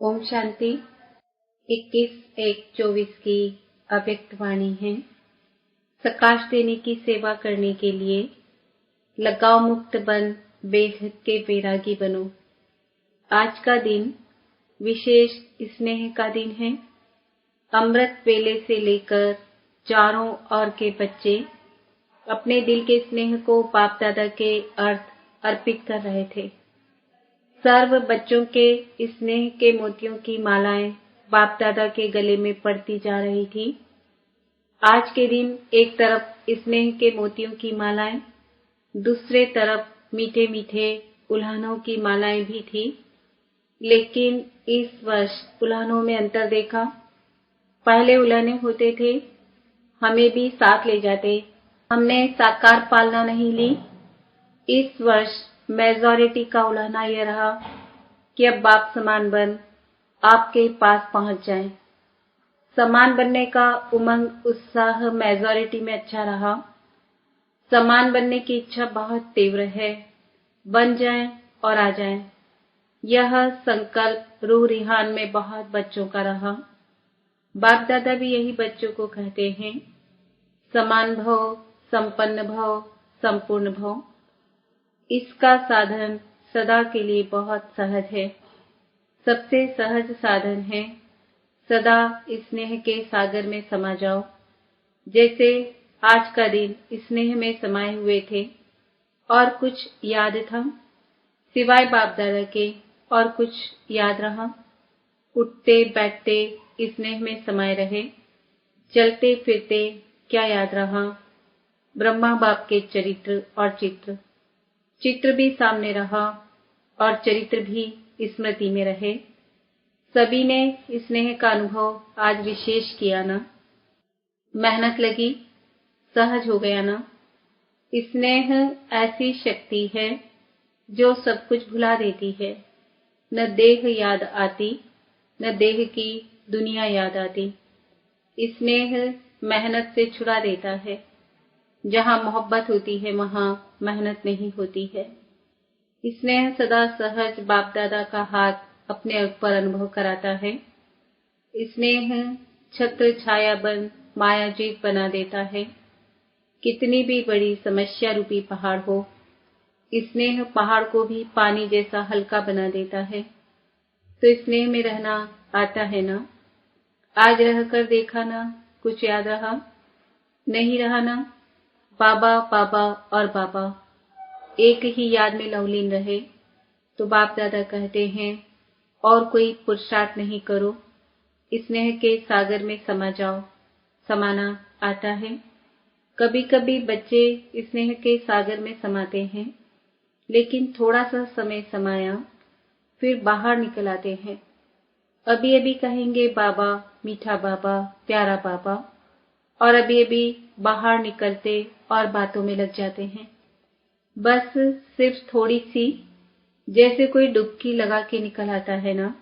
ओम शांति। 21/1/24 की अव्यक्त वाणी है। प्रकाश देने की सेवा करने के लिए लगाव मुक्त बन बेहद के वैरागी बनो। आज का दिन विशेष स्नेह का दिन है। अमृत वेले से लेकर चारों ओर के बच्चे अपने दिल के स्नेह को बाप दादा के अर्थ अर्पित कर रहे थे। सर्व बच्चों के स्नेह के मोतियों की मालाएं बाप दादा के गले में पड़ती जा रही थी। आज के दिन एक तरफ स्नेह के मोतियों की मालाएं, दूसरे तरफ मीठे मीठे उल्हानों की मालाएं भी थी। लेकिन इस वर्ष उल्हानों में अंतर देखा। पहले उल्हाने होते थे, हमें भी साथ ले जाते, हमने साकार पालना नहीं ली। इस वर्ष मेजॉरिटी का उल्हाना यह रहा कि अब बाप समान बन आपके पास पहुंच जाएं। समान बनने का उमंग उत्साह मेजॉरिटी में अच्छा रहा। समान बनने की इच्छा बहुत तीव्र है। बन जाएं और आ जाएं। यह संकल्प रूह रिहान में बहुत बच्चों का रहा। बाप दादा भी यही बच्चों को कहते हैं, समान भव, संपन्न भव, संपूर्ण भव। इसका साधन सदा के लिए बहुत सहज है। सबसे सहज साधन है सदा स्नेह के सागर में समा जाओ। जैसे आज का दिन स्नेह में समाये हुए थे और कुछ याद था सिवाय बाप दादा के और कुछ याद रहा। उठते बैठते स्नेह में समाये रहे। चलते फिरते क्या याद रहा? ब्रह्मा बाप के चरित्र और चित्र भी सामने रहा और चरित्र भी स्मृति में रहे। सभी ने स्नेह का अनुभव आज विशेष किया ना? मेहनत लगी, सहज हो गया ना? स्नेह ऐसी शक्ति है जो सब कुछ भुला देती है। न देह याद आती, न देह की दुनिया याद आती। स्नेह मेहनत से छुड़ा देता है। जहां मोहब्बत होती है वहां मेहनत नहीं होती है। स्नेह सदा सहज बाप दादा का हाथ अपने ऊपर अनुभव कराता है। स्नेह छत्र छाया बन मायाजीत बना देता है। कितनी भी बड़ी समस्या रूपी पहाड़ हो, स्नेह पहाड़ को भी पानी जैसा हल्का बना देता है। तो स्नेह में रहना आता है ना? आज रहकर देखा ना? कुछ याद रहा? नहीं रहा ना? बाबा बाबा और बाबा एक ही याद में लवलीन रहे। तो बाप दादा कहते हैं और कोई पुरुषार्थ नहीं करो, स्नेह के सागर में समा जाओ। समाना आता है। कभी कभी बच्चे स्नेह के सागर में समाते हैं, लेकिन थोड़ा सा समय समाया फिर बाहर निकल आते हैं। अभी अभी कहेंगे बाबा, मीठा बाबा, प्यारा बाबा, और अभी अभी बाहर निकलते और बातों में लग जाते हैं। बस सिर्फ थोड़ी सी, जैसे कोई डुबकी लगा के निकल आता है ना,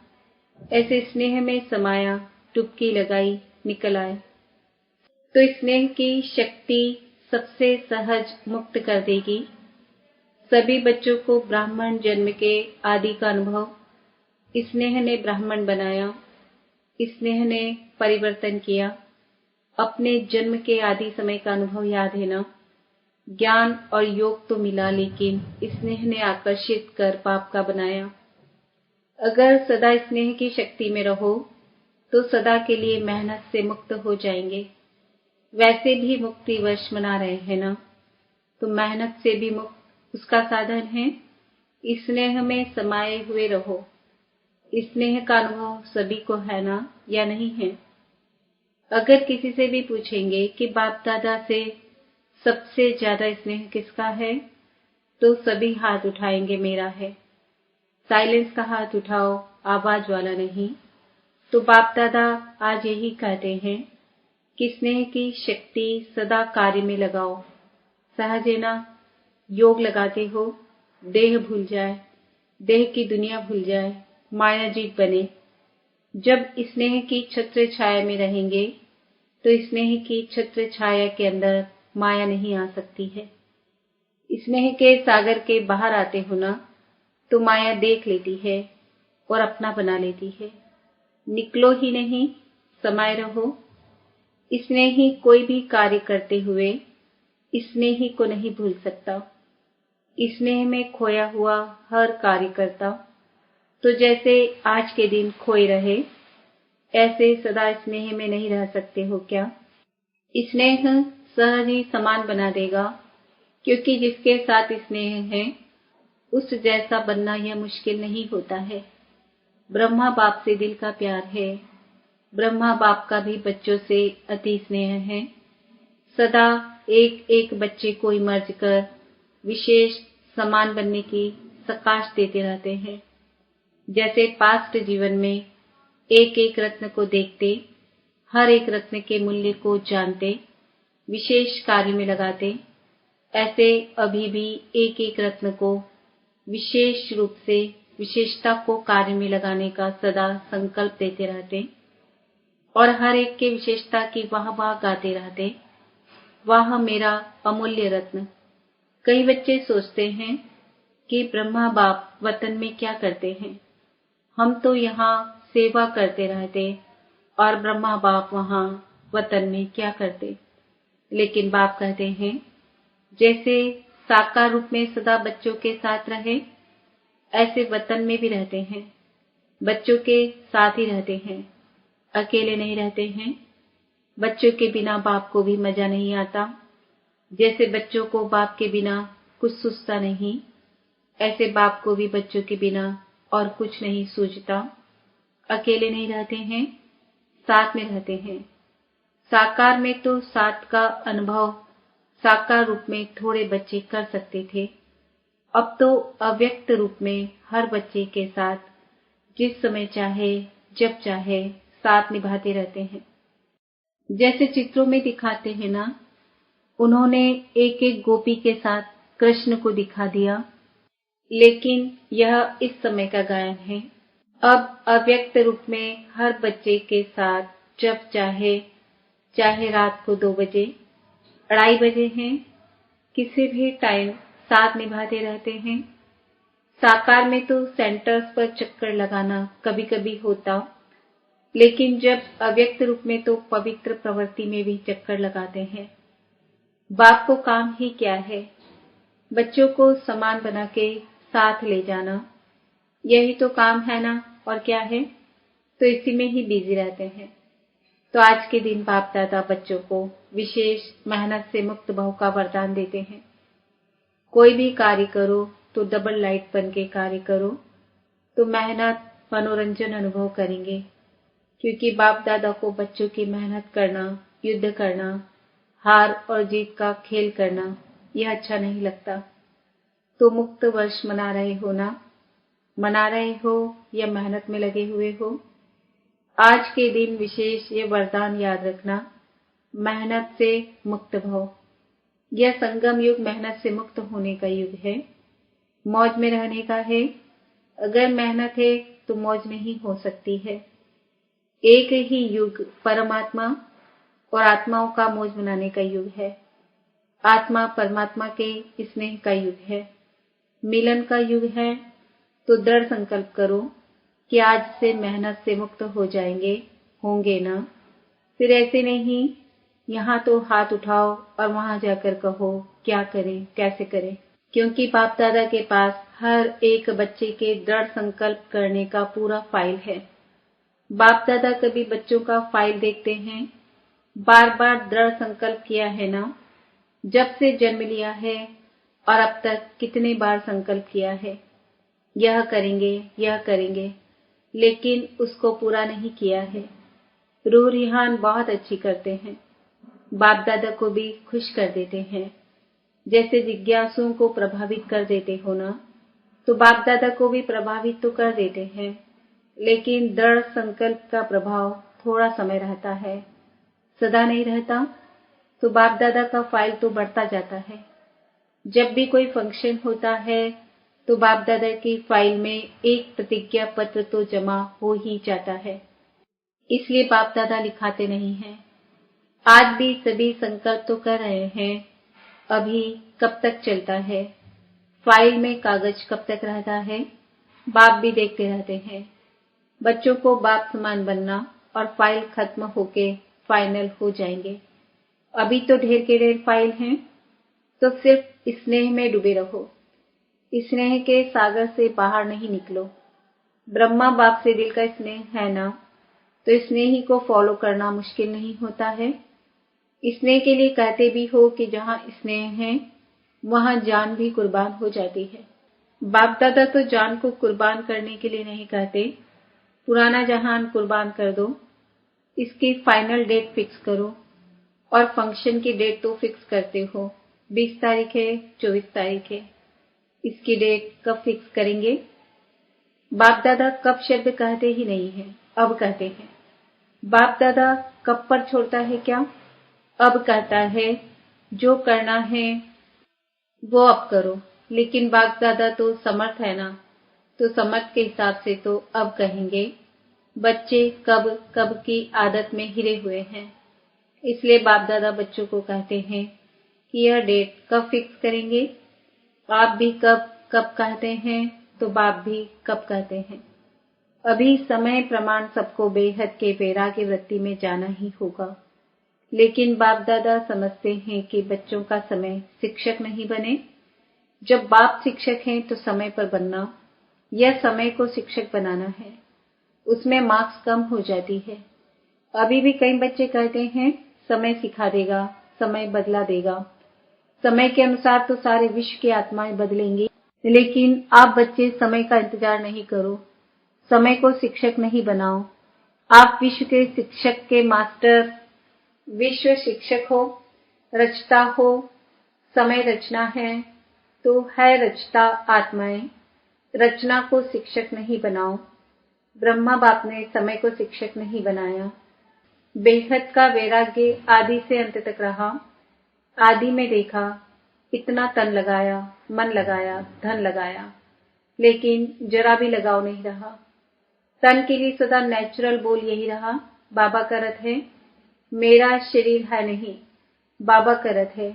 ऐसे स्नेह में समाया, डुबकी लगाई, निकल आए। तो स्नेह की शक्ति सबसे सहज मुक्त कर देगी। सभी बच्चों को ब्राह्मण जन्म के आदि का अनुभव स्नेह ने ब्राह्मण बनाया। स्नेह ने परिवर्तन किया। अपने जन्म के आदि समय का अनुभव याद है ना? ज्ञान और योग तो मिला, लेकिन स्नेह ने आकर्षित कर पाप का बनाया। अगर सदा स्नेह की शक्ति में रहो तो सदा के लिए मेहनत से मुक्त हो जाएंगे। वैसे भी मुक्ति वर्ष मना रहे हैं ना? तो मेहनत से भी मुक्त उसका साधन है। स्नेह में समाये हुए रहो। स्नेह का अनुभव सभी को है ना या नहीं है? अगर किसी से भी पूछेंगे कि बाप दादा से सबसे ज्यादा स्नेह किसका है, तो सभी हाथ उठाएंगे, मेरा है। साइलेंस का हाथ उठाओ, आवाज वाला नहीं। तो बाप दादा आज यही कहते हैं कि स्नेह की शक्ति सदा कार्य में लगाओ। सहज है ना? योग लगाते हो, देह भूल जाए, देह की दुनिया भूल जाए, मायाजीत बने। जब स्नेह की छत्र छाया में रहेंगे तो स्नेह की छत्र छाया के अंदर माया नहीं आ सकती है। स्नेह के सागर के बाहर आते हो ना, तो माया देख लेती है और अपना बना लेती है। निकलो ही नहीं, समाये रहो। स्नेही कोई भी कार्य करते हुए स्नेही को नहीं भूल सकता। स्नेह में खोया हुआ हर कार्यकर्ता तो जैसे आज के दिन खोए रहे, ऐसे सदा स्नेह में नहीं रह सकते हो क्या? स्नेह सहज ही समान बना देगा, क्योंकि जिसके साथ स्नेह है उस जैसा बनना यह मुश्किल नहीं होता है। ब्रह्मा बाप से दिल का प्यार है। ब्रह्मा बाप का भी बच्चों से अति स्नेह है। सदा एक एक बच्चे को इमर्ज कर विशेष समान बनने की सकाश देते रहते हैं। जैसे पास्ट जीवन में एक एक रत्न को देखते, हर एक रत्न के मूल्य को जानते, विशेष कार्य में लगाते, ऐसे अभी भी एक एक रत्न को विशेष रूप से विशेषता को कार्य में लगाने का सदा संकल्प देते रहते और हर एक के विशेषता की वाह वाह गाते रहते। वाह मेरा अमूल्य रत्न। कई बच्चे सोचते हैं कि ब्रह्मा बाप वतन में क्या करते हैं, हम तो यहाँ सेवा करते रहते और ब्रह्मा बाप वहाँ वतन में क्या करते। लेकिन बाप कहते हैं जैसे साकार रूप में सदा बच्चों के साथ रहे, ऐसे वतन में भी रहते हैं, बच्चों के साथ ही रहते हैं, अकेले नहीं रहते हैं। बच्चों के बिना बाप को भी मजा नहीं आता। जैसे बच्चों को बाप के बिना कुछ सूझता नहीं, ऐसे बाप को भी बच्चों के बिना और कुछ नहीं सूझता। अकेले नहीं रहते हैं, साथ में रहते हैं। साकार में तो साथ का अनुभव साकार रूप में थोड़े बच्चे कर सकते थे, अब तो अव्यक्त रूप में हर बच्चे के साथ जिस समय चाहे जब चाहे साथ निभाते रहते हैं। जैसे चित्रों में दिखाते हैं ना, उन्होंने एक एक गोपी के साथ कृष्ण को दिखा दिया, लेकिन यह इस समय का गायन है। अब अव्यक्त रूप में हर बच्चे के साथ जब चाहे, चाहे रात को 2 बजे, 2:30 बजे हैं, किसी भी टाइम साथ निभाते रहते हैं। साकार में तो सेंटर्स पर चक्कर लगाना कभी कभी होता, लेकिन जब अव्यक्त रूप में तो पवित्र प्रवृत्ति में भी चक्कर लगाते हैं। बाप को काम ही क्या है? बच्चों को समान बना के साथ ले जाना, यही तो काम है ना, और क्या है? तो इसी में ही बिजी रहते हैं। तो आज के दिन बाप दादा बच्चों को विशेष मेहनत से मुक्त भाव का वरदान देते हैं। कोई भी कार्य करो तो डबल लाइट बन के कार्य करो, तो मेहनत मनोरंजन अनुभव करेंगे, क्योंकि बाप दादा को बच्चों की मेहनत करना, युद्ध करना, हार और जीत का खेल करना यह अच्छा नहीं लगता। तो मुक्त वर्ष मना रहे हो ना, मना रहे हो या मेहनत में लगे हुए हो, आज के दिन विशेष ये वरदान याद रखना, मेहनत से मुक्त भव। यह संगम युग मेहनत से मुक्त होने का युग है, मौज में रहने का है। अगर मेहनत है तो मौज नहीं हो सकती है। एक ही युग परमात्मा और आत्माओं का मौज मनाने का युग है। आत्मा परमात्मा के स्नेह का युग है, मिलन का युग है। तो दृढ़ संकल्प करो कि आज से मेहनत से मुक्त हो जाएंगे, होंगे ना। फिर ऐसे नहीं यहाँ तो हाथ उठाओ और वहां जाकर कहो क्या करें, कैसे करें, क्योंकि बाप दादा के पास हर एक बच्चे के दृढ़ संकल्प करने का पूरा फाइल है। बाप दादा कभी बच्चों का फाइल देखते हैं? बार बार दृढ़ संकल्प किया है ना, जब से जन्म लिया है और अब तक कितने बार संकल्प किया है, यह करेंगे, यह करेंगे, लेकिन उसको पूरा नहीं किया है। रूह रिहान बहुत अच्छी करते हैं, बाप दादा को भी खुश कर देते हैं। जैसे जिज्ञासुओं को प्रभावित कर देते हो ना, तो बाप दादा को भी प्रभावित तो कर देते हैं, लेकिन दृढ़ संकल्प का प्रभाव थोड़ा समय रहता है, सदा नहीं रहता। तो बाप दादा का फाइल तो बढ़ता जाता है। जब भी कोई फंक्शन होता है तो बाप दादा की फाइल में एक प्रतिज्ञा पत्र तो जमा हो ही जाता है, इसलिए बाप दादा लिखाते नहीं हैं। आज भी सभी संकल्प तो कर रहे हैं, अभी कब तक चलता है, फाइल में कागज कब तक रहता है, बाप भी देखते रहते हैं। बच्चों को बाप समान बनना और फाइल खत्म होके फाइनल हो जाएंगे। अभी तो ढेर के ढेर फाइल हैं, तो सिर्फ स्नेह में डूबे रहो। स्नेह के सागर से बाहर नहीं निकलो। ब्रह्मा बाप से दिल का स्नेह है ना, तो स्नेही को फॉलो करना मुश्किल नहीं होता है। स्नेह के लिए कहते भी हो कि जहां स्नेह है वहां जान भी कुर्बान हो जाती है। बाप दादा तो जान को कुर्बान करने के लिए नहीं कहते, पुराना जहान कुर्बान कर दो, इसकी फाइनल डेट फिक्स करो। और फंक्शन की डेट तो फिक्स करते हो, 20 तारीख है, 24 तारीख है, इसकी डेट कब फिक्स करेंगे? बाप दादा कब शब्द कहते ही नहीं है, अब कहते हैं। बाप दादा कब पर छोड़ता है क्या? अब कहता है जो करना है वो अब करो। लेकिन बाप दादा तो समर्थ है ना, तो समर्थ के हिसाब से तो अब कहेंगे। बच्चे कब कब की आदत में हिरे हुए हैं, इसलिए बाप दादा बच्चों को कहते हैं कि यह डेट कब फिक्स करेंगे। आप भी कब कब कहते हैं, तो बाप भी कब कहते हैं। अभी समय प्रमाण सबको बेहद के वैराग्य वृत्ति में जाना ही होगा। लेकिन बाप दादा समझते हैं कि बच्चों का समय शिक्षक नहीं बने। जब बाप शिक्षक हैं तो समय पर बनना, यह समय को शिक्षक बनाना है। उसमें मार्क्स कम हो जाती है। अभी भी कई बच्चे कहते हैं समय सिखा देगा, समय बदला देगा, समय के अनुसार तो सारे विश्व की आत्माएं बदलेंगी। लेकिन आप बच्चे समय का इंतजार नहीं करो, समय को शिक्षक नहीं बनाओ। आप विश्व के शिक्षक के मास्टर, विश्व शिक्षक हो, रचता हो। समय रचना है तो है रचता आत्माएं। रचना को शिक्षक नहीं बनाओ। ब्रह्मा बाप ने समय को शिक्षक नहीं बनाया। बेहद का वैराग्य आदि से अंत तक रहा। आदि में देखा, इतना तन लगाया, मन लगाया, धन लगाया, लेकिन जरा भी लगाव नहीं रहा। तन के लिए सदा नेचुरल बोल यही रहा, बाबा का रथ है, मेरा शरीर है नहीं, बाबा का रथ है।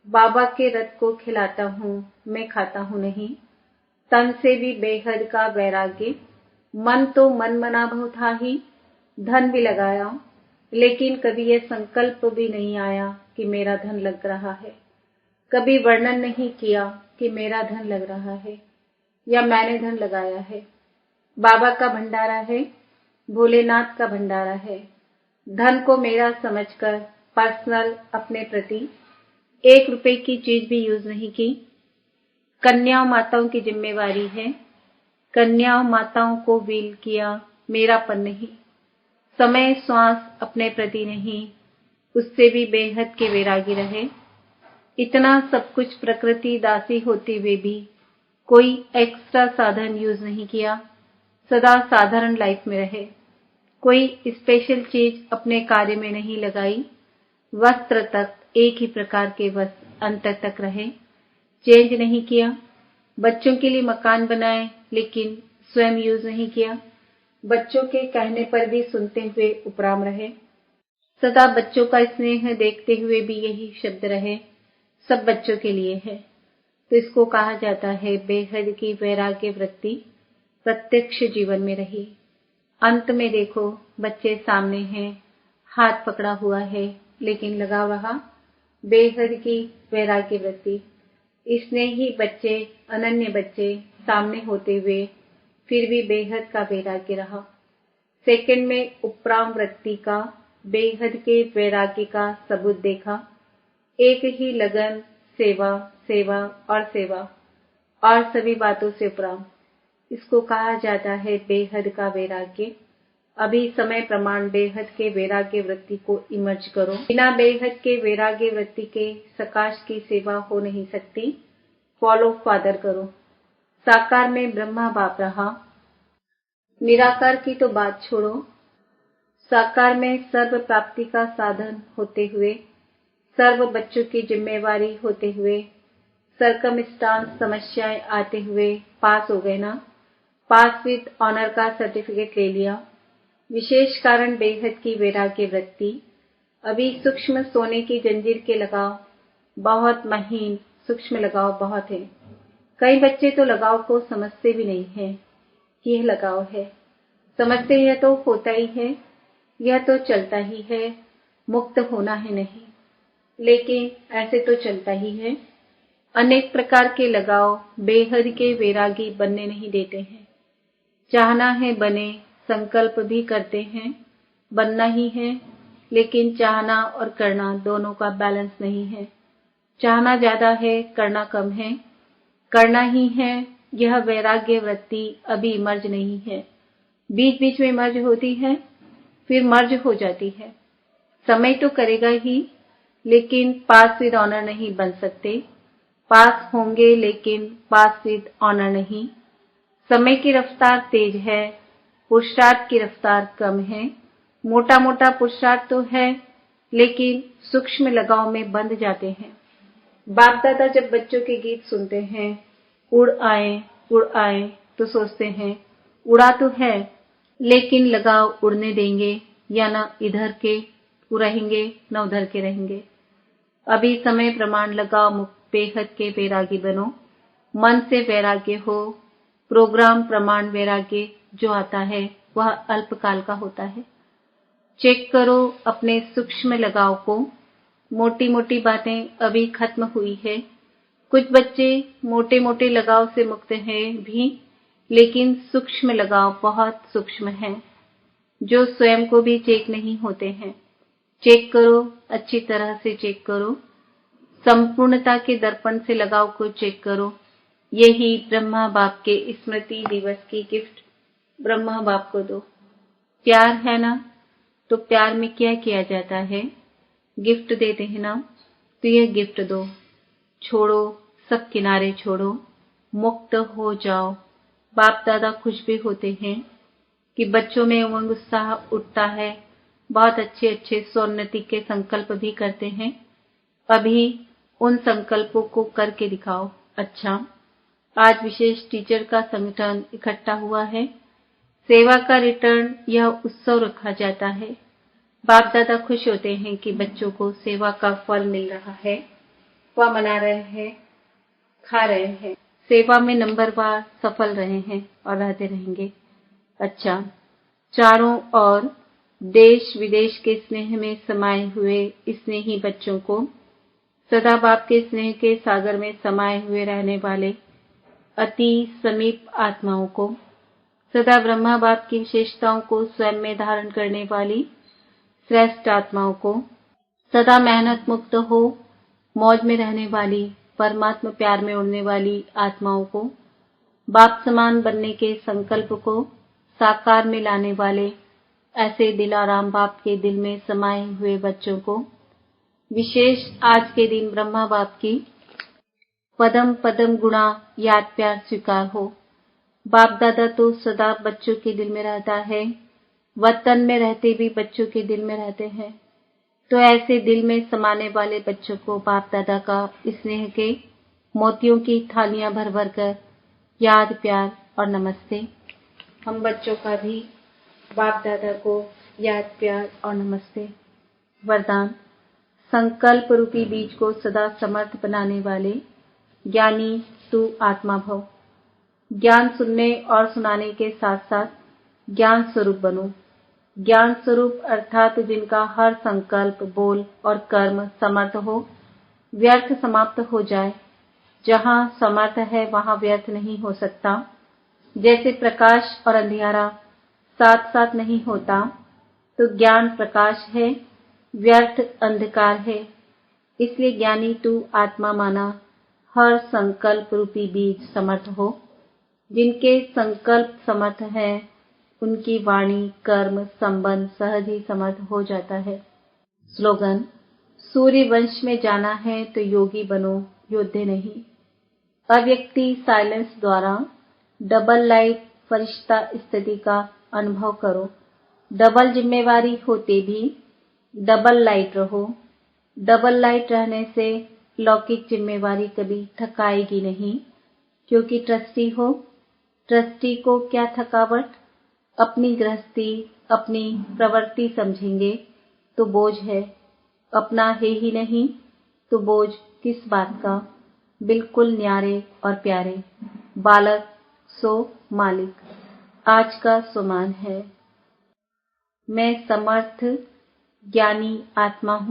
बाबा के रथ को खिलाता हूँ, मैं खाता हूँ नहीं। तन से भी बेहद का वैराग्य। मन तो मन मना भाव था ही, धन भी लगाया, लेकिन कभी यह संकल्प भी नहीं आया कि मेरा धन लग रहा है। कभी वर्णन नहीं किया कि मेरा धन लग रहा है या मैंने धन लगाया है। बाबा का भंडारा है, भोलेनाथ का भंडारा है। धन को मेरा समझकर पर्सनल अपने प्रति 1 रुपए की चीज भी यूज नहीं की। कन्याओं माताओं की जिम्मेवारी है, कन्याओं माताओं को व्हील किया, मेरापन नहीं। समय श्वास अपने प्रति नहीं, उससे भी बेहद के वैरागी रहे। इतना सब कुछ प्रकृति दासी होते हुए भी कोई एक्स्ट्रा साधन यूज नहीं किया, सदा साधारण लाइफ में रहे। कोई स्पेशल चीज अपने कार्य में नहीं लगाई। वस्त्र तक एक ही प्रकार के वस्त्र अंत तक रहे, चेंज नहीं किया। बच्चों के लिए मकान बनाए, लेकिन स्वयं यूज नहीं किया। बच्चों के कहने पर भी सुनते हुए उपराम रहे। सदा बच्चों का स्नेह देखते हुए भी यही शब्द रहे, सब बच्चों के लिए है। तो इसको कहा जाता है बेहद की वैराग्य वृत्ति प्रत्यक्ष जीवन में रही। अंत में देखो, बच्चे सामने हैं, हाथ पकड़ा हुआ है, लेकिन लगा रहा बेहद की वैराग्य वृत्ति। इसने ही बच्चे, अनन्य बच्चे सामने होते हुए फिर भी बेहद का वैराग्य रहा। सेकंड में उपराम वृत्ति का, बेहद के वैराग्य का सबूत देखा। एक ही लगन, सेवा, सेवा और सेवा, और सभी बातों से उपराम। इसको कहा जाता है बेहद का वैराग्य। अभी समय प्रमाण बेहद के वैराग्य वृत्ति को इमर्ज करो। बिना बेहद के वैराग्य वृत्ति के सकाश की सेवा हो नहीं सकती। फॉलो फादर करो। साकार में ब्रह्मा बाप रहा, निराकार की तो बात छोड़ो। साकार में सर्व प्राप्ति का साधन होते हुए, सर्व बच्चों की जिम्मेवारी होते हुए, सरकमस्टांस समस्याएं आते हुए पास हो गए ना, पास विद ऑनर का सर्टिफिकेट ले लिया। विशेष कारण बेहद की वैराग्य वृत्ति। अभी सूक्ष्म सोने की जंजीर के लगाव बहुत महीन, सूक्ष्म लगाव बहुत है। कई बच्चे तो लगाव को समझते भी नहीं है कि यह लगाव है। समझते यह तो होता ही है, यह तो चलता ही है, मुक्त होना है नहीं, लेकिन ऐसे तो चलता ही है। अनेक प्रकार के लगाव बेहद के वैरागी बनने नहीं देते हैं। चाहना है बने, संकल्प भी करते हैं, बनना ही है, लेकिन चाहना और करना दोनों का बैलेंस नहीं है। चाहना ज्यादा है, करना कम है, करना ही है, यह वैराग्य वृत्ति अभी मर्ज नहीं है। बीच बीच में मर्ज होती है, फिर मर्ज हो जाती है। समय तो करेगा ही, लेकिन पास विद ऑनर नहीं बन सकते। पास होंगे लेकिन पास विद ऑनर नहीं। समय की रफ्तार तेज है, पुरुषार्थ की रफ्तार कम है। मोटा मोटा पुरुषार्थ तो है, लेकिन सूक्ष्म लगाव में बंध जाते हैं। बाप दादा जब बच्चों के गीत सुनते हैं, उड़ आए तो सोचते हैं उड़ा तो है, लेकिन लगाव उड़ने देंगे या न इधर के रहेंगे न उधर के रहेंगे। अभी समय प्रमाण लगाव मुक्त बेहद के वैरागी बनो। मन से वैराग्य हो। प्रोग्राम प्रमाण वैराग्य जो आता है वह अल्पकाल का होता है। चेक करो अपने सूक्ष्म लगाव को। मोटी मोटी बातें अभी खत्म हुई है। कुछ बच्चे मोटे मोटे लगाव से मुक्त हैं भी, लेकिन सूक्ष्म लगाव बहुत सूक्ष्म है, जो स्वयं को भी चेक नहीं होते हैं। चेक करो, अच्छी तरह से चेक करो। संपूर्णता के दर्पण से लगाव को चेक करो। यही ब्रह्मा बाप के स्मृति दिवस की गिफ्ट ब्रह्मा बाप को दो। प्यार है ना, तो प्यार में क्या किया जाता है? गिफ्ट देते हैं ना, तो यह गिफ्ट दो। छोड़ो, सब किनारे छोड़ो, मुक्त हो जाओ। बाप दादा खुश भी होते हैं कि बच्चों में उमंग उत्साह उठता है। बहुत अच्छे अच्छे सोन्नति के संकल्प भी करते हैं। अभी उन संकल्पों को करके दिखाओ। अच्छा, आज विशेष टीचर का संगठन इकट्ठा हुआ है। सेवा का रिटर्न यह उत्सव रखा जाता है। बाप दादा खुश होते हैं कि बच्चों को सेवा का फल मिल रहा है। वह मना रहे हैं, खा रहे हैं, सेवा में नंबरवार सफल रहे हैं और रहते रहेंगे। अच्छा, चारों ओर देश विदेश के स्नेह में समाये हुए स्नेही बच्चों को, सदा बाप के स्नेह के सागर में समाये हुए रहने वाले अति समीप आत्माओं को, सदा ब्रह्मा बाप की विशेषताओं को स्वयं में धारण करने वाली श्रेष्ठ आत्माओं को, सदा मेहनत मुक्त हो मौज में रहने वाली परमात्मा प्यार में उड़ने वाली आत्माओं को, बाप समान बनने के संकल्प को साकार में लाने वाले ऐसे दिलाराम बाप के दिल में समाये हुए बच्चों को, विशेष आज के दिन ब्रह्मा बाप की पदम पदम गुणा याद प्यार स्वीकार हो। बाप दादा तो सदा बच्चों के दिल में रहता है, वतन में रहते भी बच्चों के दिल में रहते हैं। तो ऐसे दिल में समाने वाले बच्चों को बाप दादा का स्नेह के मोतियों की थालियां भर भर कर याद प्यार और नमस्ते। हम बच्चों का भी बाप दादा को याद प्यार और नमस्ते। वरदान, संकल्प रूपी बीज को सदा समर्थ बनाने वाले ज्ञानी तू आत्मा भव। ज्ञान सुनने और सुनाने के साथ साथ ज्ञान स्वरूप बनो। ज्ञान स्वरूप अर्थात जिनका हर संकल्प, बोल और कर्म समर्थ हो, व्यर्थ समाप्त हो जाए। जहां समर्थ है वहां व्यर्थ नहीं हो सकता। जैसे प्रकाश और अंधियारा साथ साथ नहीं होता, तो ज्ञान प्रकाश है, व्यर्थ अंधकार है। इसलिए ज्ञानी तू आत्मा माना हर संकल्प रूपी बीज समर्थ हो। जिनके संकल्प समर्थ है, उनकी वाणी कर्म संबंध सहज ही समर्थ हो जाता है। स्लोगन, सूर्य वंश में जाना है तो योगी बनो, योद्धे नहीं। अव्यक्ति साइलेंस द्वारा डबल लाइट फरिश्ता स्थिति का अनुभव करो। डबल जिम्मेवारी होते भी डबल लाइट रहो। डबल लाइट रहने से लौकिक जिम्मेवारी कभी थकाएगी नहीं, क्योंकि ट्रस्टी हो। ट्रस्टी को क्या थकावट? अपनी गृहस्थी, अपनी प्रवृत्ति समझेंगे तो बोझ है, अपना है ही नहीं तो बोझ किस बात का। बिल्कुल न्यारे और प्यारे, बालक सो मालिक। आज का सुमान है। मैं समर्थ ज्ञानी आत्मा हूँ।